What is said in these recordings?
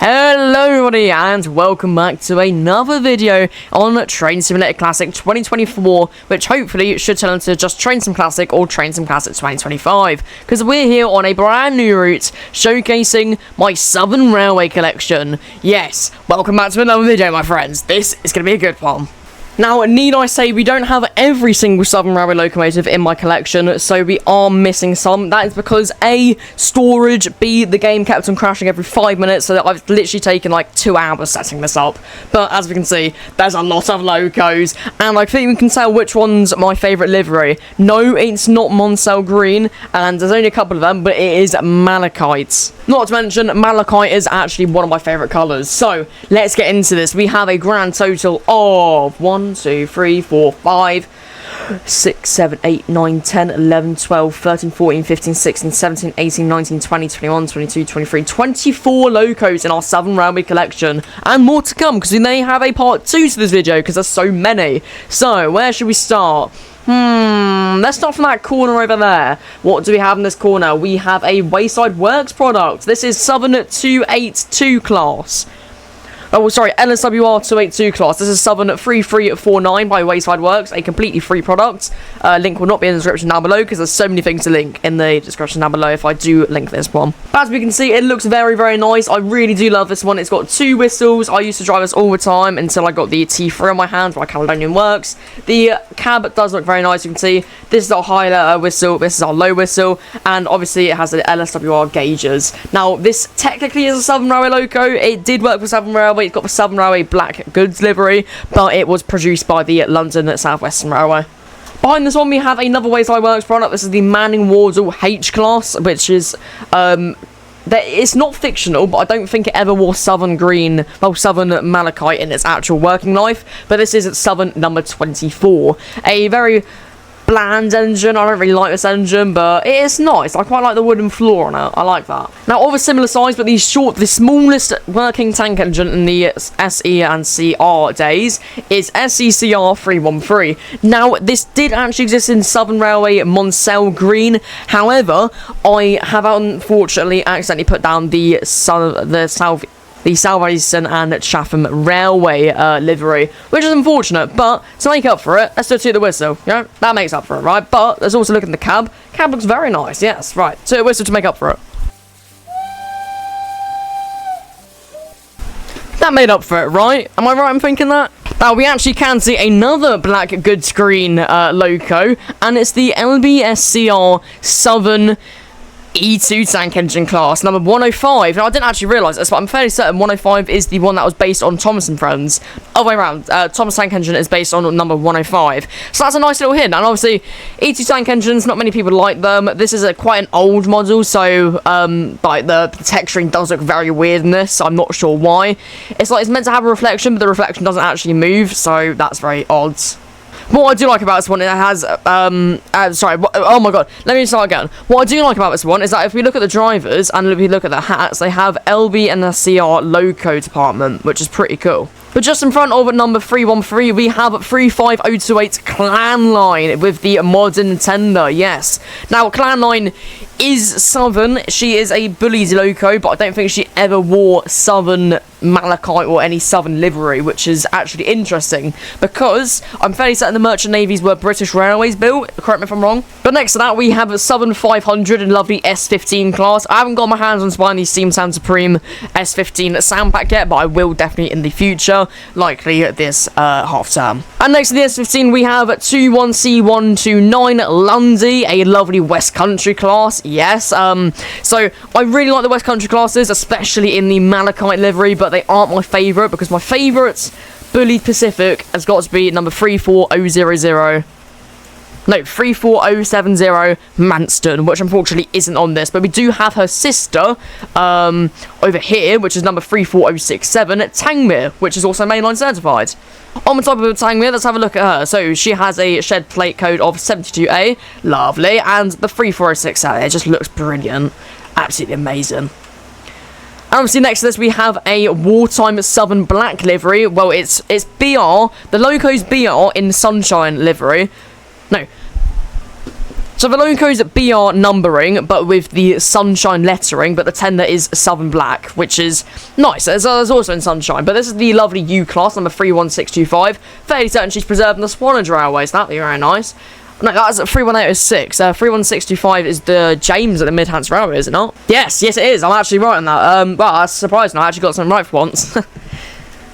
Hello everybody and welcome back to another video on Train Simulator Classic 2024, which hopefully should turn into just Train Sim Classic or Train Sim Classic 2025, because we're here on a brand new route showcasing my Southern Railway collection. Yes, welcome back to another video, my friends. This is going to be a good one. Now, need I say, we don't have every single Southern Railway locomotive in my collection, so we are missing some. That is because A, storage, B, the game kept on crashing every 5 minutes, so that I've literally taken like 2 hours setting this up. But as we can see, there's a lot of locos, and I think we can tell which one's my favourite livery. No, it's not Monsell Green, and there's only a couple of them, but it is Malachite. Not to mention, Malachite is actually one of my favourite colours. So, let's get into this. We have a grand total of 1, 2, 3, 4, 5, 6, 7, 8, 9, 10, 11, 12, 13, 14, 15, 16, 17, 18, 19, 20, 21, 22, 23, 24 locos in our Southern Railway collection. And more to come, because we may have a part 2 to this video, because there's so many. So, where should we start? Let's start from that corner over there. What do we have in this corner? We have a Wayside Works product. This is Southern 282 class. Oh, sorry, LSWR 282 class. This is Southern 3349 by Wayside Works, a completely free product. Link will not be in the description down below because there's so many things to link in the description down below if I do link this one. But as we can see, it looks very, very nice. I really do love this one. It's got 2 whistles. I used to drive this all the time until I got the T3 on my hand, my Caledonian Works. The cab does look very nice. You can see this is our high whistle, this is our low whistle, and obviously it has the LSWR gauges. Now, this technically is a Southern Railway loco. It did work for Southern Railway. It's got the Southern Railway black goods livery, but it was produced by the London South Western Railway. Behind this one, we have another Wayside Works product. This is the Manning Wardle H class, which is it's not fictional, but I don't think it ever wore Southern Green, well, Southern Malachite in its actual working life. But this is Southern number 24, a very bland engine. I don't really like this engine, but it is nice. I quite like the wooden floor on it. I like that. Now, of a similar size, but the smallest working tank engine in the SE and CR days is SECR 313. Now, this did actually exist in Southern Railway Monsell Green. However, I have unfortunately accidentally put down the Southeastern and Chatham Railway livery, which is unfortunate, but to make up for it, let's do the whistle. You know, that makes up for it, right? But let's also look at the cab. Cab looks very nice, yes, right. So a whistle to make up for it. That made up for it, right? Am I right in thinking that? Now, we actually can see another black goods green loco, and it's the LBSCR Southern E2 tank engine class, number 105. Now, I didn't actually realise this, but I'm fairly certain 105 is the one that was based on Thomas and Friends. Other way around, Thomas Tank Engine is based on number 105. So that's a nice little hint. And obviously, E2 tank engines, not many people like them. This is quite an old model, so like the texturing does look very weird in this. So I'm not sure why. It's like it's meant to have a reflection, but the reflection doesn't actually move, so that's very odd. What I do like about this one, it has, oh my god, let me start again. What I do like about this one is that if we look at the drivers, and if we look at the hats, they have LB and the CR loco department, which is pretty cool. But just in front of number 313, we have 35028 Clan Line with the modern tender, yes. Now, Clan Line is Southern. She is a bullied loco, but I don't think she ever wore Southern Malachite or any Southern livery, which is actually interesting, because I'm fairly certain the merchant navies were British Railways built, correct me if I'm wrong. But next to that, we have a Southern 500 and lovely S15 class. I haven't got my hands on buying the Steam Sound Supreme S15 sound pack yet, but I will definitely in the future, likely this half term. And next to the S15, we have 21C129 Lundy, a lovely West Country class, yes. So I really like the West Country classes, especially in the Malachite livery, but they aren't my favourite, because my favourite Bullied Pacific has got to be number 34000. No, 34070 Manston, which unfortunately isn't on this, but we do have her sister over here, which is number 34067 Tangmere, which is also mainline certified. On the top of Tangmere, let's have a look at her. So she has a shed plate code of 72A, lovely, and the 3406 out there just looks brilliant, absolutely amazing. And obviously next to this we have a wartime Southern black livery. Well, it's BR, the loco's BR in sunshine livery. No, So the loco's BR numbering, but with the sunshine lettering, but the tender is Southern Black, which is nice. There's also in sunshine, but this is the lovely U class, number 31625. Fairly certain she's preserved in the Swanage Railway, so that'd be very nice. No, that's 31806. 31625 is the James at the Midhants Railway, is it not? Yes, it is. I'm actually right on that. Well, I was surprised, and I actually got something right for once.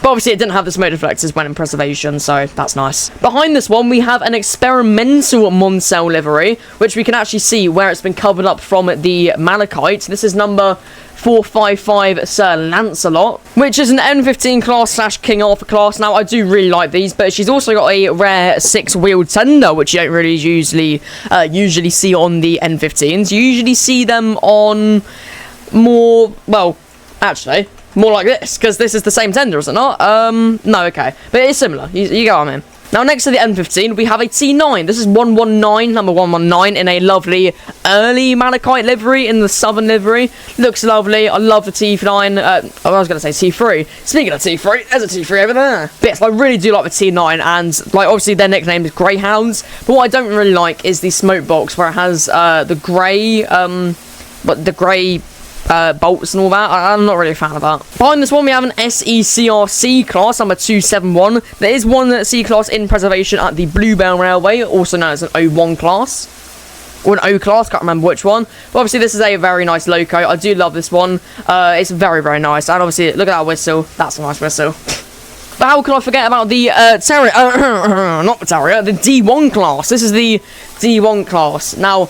But obviously it didn't have the smoke deflectors when in preservation, so that's nice. Behind this one, we have an experimental Moncel livery, which we can actually see where it's been covered up from the malachite. This is number 455 Sir Lancelot, which is an N15 class / King Arthur class. Now, I do really like these, but she's also got a rare 6-wheeled tender, which you don't really usually see on the N15s. You usually see them on more, well, actually, more like this, because this is the same tender, is it not? No, okay. But it is similar. You get what I mean. Now, next to the N15, we have a T9. This is 119, number 119, in a lovely early malachite livery, in the Southern livery. Looks lovely. I love the T9. I was going to say T3. Speaking of T3, there's a T3 over there. But yes, I really do like the T9, and, like, obviously their nickname is Greyhounds. But what I don't really like is the smoke box, where it has the grey, bolts and all that. I'm not really a fan of that. Behind this one, we have an SECRC class, number 271. There is one C class in preservation at the Bluebell Railway, also known as an O1 class. Or an O class, can't remember which one. But obviously, this is a very nice loco. I do love this one. It's very, very nice. And obviously, look at that whistle. That's a nice whistle. But how can I forget about the Terrier? Not the Terrier, the D1 class. This is the D1 class. Now,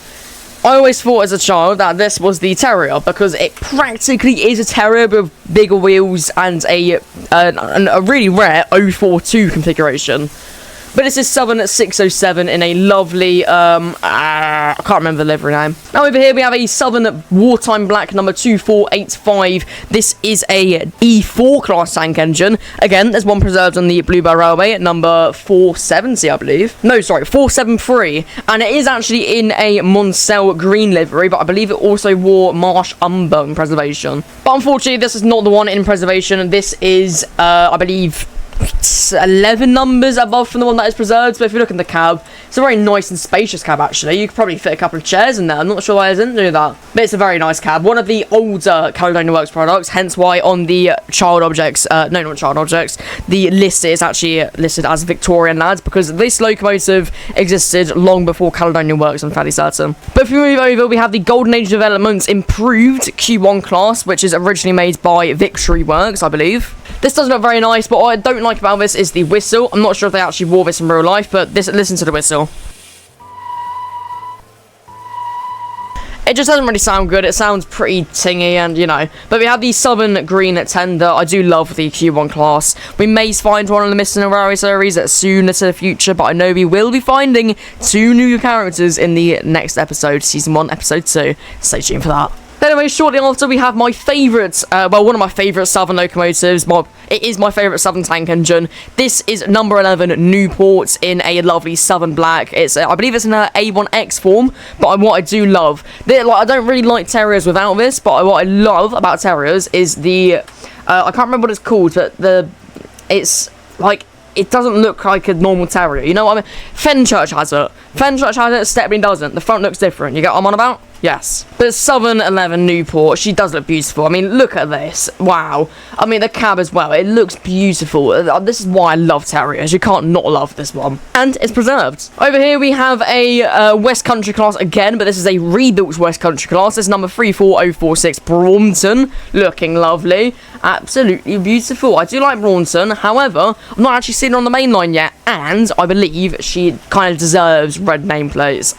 I always thought as a child that this was the Terrier, because it practically is a Terrier with bigger wheels and a really rare 042 configuration. But this is Southern at 607 in a lovely, I can't remember the livery name. Now over here we have a Southern Wartime Black number 2485. This is a E4 class tank engine. Again, there's one preserved on the Bluebell Railway at number 470, I believe. No, sorry, 473. And it is actually in a Moncel green livery, but I believe it also wore Marsh Umber in preservation. But unfortunately, this is not the one in preservation. This is, I believe, 11 numbers above from the one that is preserved. But if you look in the cab, it's a very nice and spacious cab, actually. You could probably fit a couple of chairs in there. I'm not sure why I didn't do that, but it's a very nice cab. One of the older Caledonia Works products, hence why on the child objects, no, not child objects, the list is actually listed as Victorian lads, because this locomotive existed long before Caledonia Works, I'm fairly certain. But if we move over, we have the Golden Age Developments Improved Q1 class, which is originally made by Victory Works, I believe. This does look very nice, but what I don't like about this is the whistle. I'm not sure if they actually wore this in real life, but listen to the whistle. It just doesn't really sound good. It sounds pretty tingy, and, you know. But we have the Southern Green Tender. I do love the Q1 class. We may find one on the Missing Railway series soon into the future, but I know we will be finding 2 new characters in the next episode, Season 1, Episode 2. Stay tuned for that. Anyway, shortly after, we have my favourite, one of my favourite Southern locomotives. It is my favourite Southern tank engine. This is number 11 Newport in a lovely Southern Black. It's, I believe it's in an A1X form, but what I do love, I don't really like Terriers without this, but what I love about Terriers is the, I can't remember what it's called, but it's like, it doesn't look like a normal Terrier, you know what I mean? Fenchurch has it. Fenchurch has it, Stepney doesn't. The front looks different. You get what I'm on about? Yes. But Southern 11 Newport, she does look beautiful. I mean, look at this. Wow. I mean, the cab as well. It looks beautiful. This is why I love Terriers. You can't not love this one. And it's preserved. Over here, we have a West Country class again, but this is a rebuilt West Country class. This is number 34046 Braunton. Looking lovely. Absolutely beautiful. I do like Braunton. However, I'm not actually seen her on the main line yet, and I believe she kind of deserves red nameplates.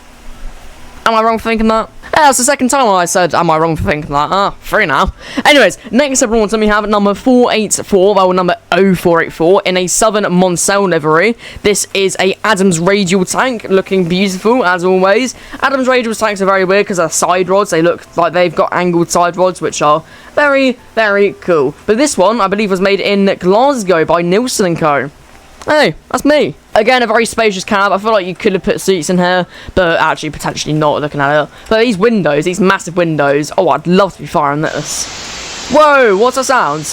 Am I wrong for thinking that? Yeah, that's the second time I said, am I wrong for thinking that? Free now. Anyways, next up Braunton, we have number 484, well, number 0484, in a Southern Moncel livery. This is a Adams radial tank, looking beautiful, as always. Adams radial tanks are very weird because they're side rods. They look like they've got angled side rods, which are very, very cool. But this one, I believe, was made in Glasgow by Nielsen & Co. Hey, that's me. Again, a very spacious cab. I feel like you could have put seats in here, but actually potentially not, looking at it. But these windows, these massive windows. Oh, I'd love to be firing this. Whoa, what's that sound?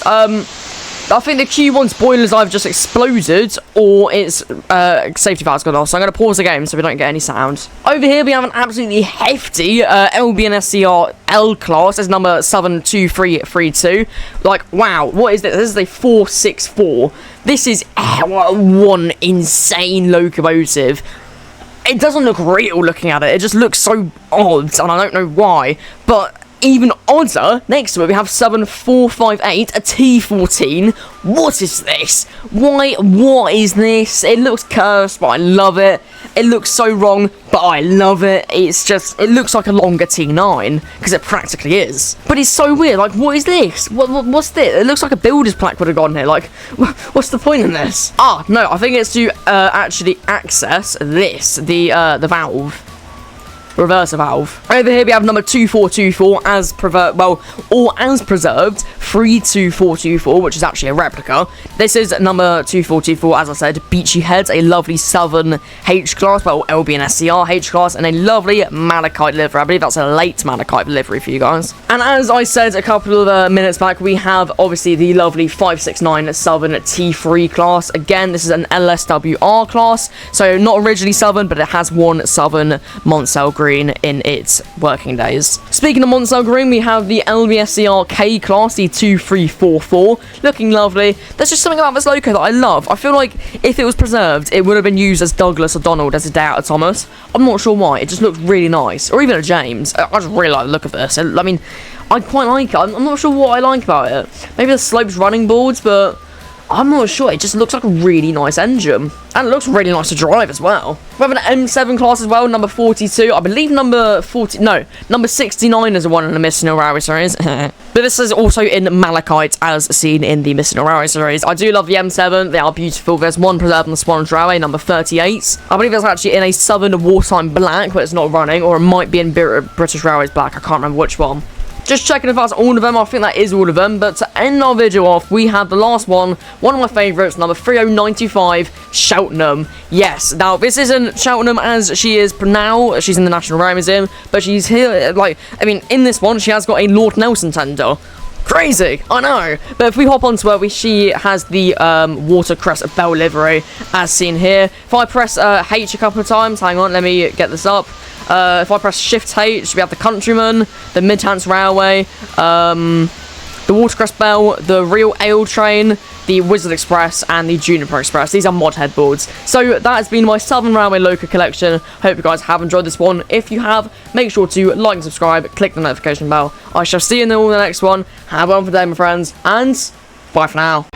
I think the Q1 spoilers either just exploded or its safety valve's gone off. So I'm going to pause the game so we don't get any sound. Over here we have an absolutely hefty LBNSCR L class. It's number 72332. Like, wow, what is this? This is a 464. This is one insane locomotive. It doesn't look real looking at it. It just looks so odd, and I don't know why. But even odder, next to it we have 7458, a T14. What is this? Why? What is this? It looks cursed, but I love it. It looks so wrong, but I love it. It's just, it looks like a longer T9, because it practically is. But it's so weird, like, what is this? What's this? It looks like a builder's plaque would have gone here, like, what's the point in this? Ah, no, I think it's to actually access this, the valve. Reverser valve. Over here we have number 2424 as preserved 32424, which is actually a replica. This is number 2424, as I said, Beachy Heads, a lovely Southern H class, well, LBNSCR H class, and a lovely Malachite livery. I believe that's a late Malachite livery for you guys. And as I said a couple of minutes back, we have obviously the lovely 569 Southern T3 class. Again, this is an LSWR class, so not originally Southern, but it has one Southern Montcel Green in its working days. Speaking of Montcel Green, we have the LBSCR K class, the 2344, looking lovely. There's just something about this loco that I love. I feel like if it was preserved, it would have been used as Douglas or Donald as a day out of Thomas. I'm not sure why. It just looks really nice, or even a James. I just really like the look of this. I mean, I quite like it. I'm not sure what I like about it. Maybe the slopes running boards, but I'm not sure. It just looks like a really nice engine. And it looks really nice to drive as well. We have an M7 class as well, number 42. I believe number 69 is the one in the Missing Railway series. But this is also in Malachite, as seen in the Missing Railway series. I do love the M7. They are beautiful. There's one preserved on the Swan Railway, number 38. I believe it's actually in a Southern wartime black, but it's not running. Or it might be in British Railways black. I can't remember which one. Just checking if that's all of them. I think that is all of them. But to end our video off, we have the last one of my favourites, number 3095, Cheltenham. Yes, now this isn't Cheltenham as she is now. She's in the National Railway Museum, but she's here, like, I mean, in this one, she has got a Lord Nelson tender. Crazy, I know. But if we hop onto her, she has the watercress bell livery, as seen here. If I press H a couple of times, hang on, let me get this up. If I press Shift H, we have the Countryman, the Midhants Railway, the Watercress Bell, the Real Ale Train, the Wizard Express, and the Juniper Express. These are mod headboards. So that has been my Southern Railway Loco collection. Hope you guys have enjoyed this one. If you have, make sure to like and subscribe, click the notification bell. I shall see you in the next one. Have one for the day, my friends, and bye for now.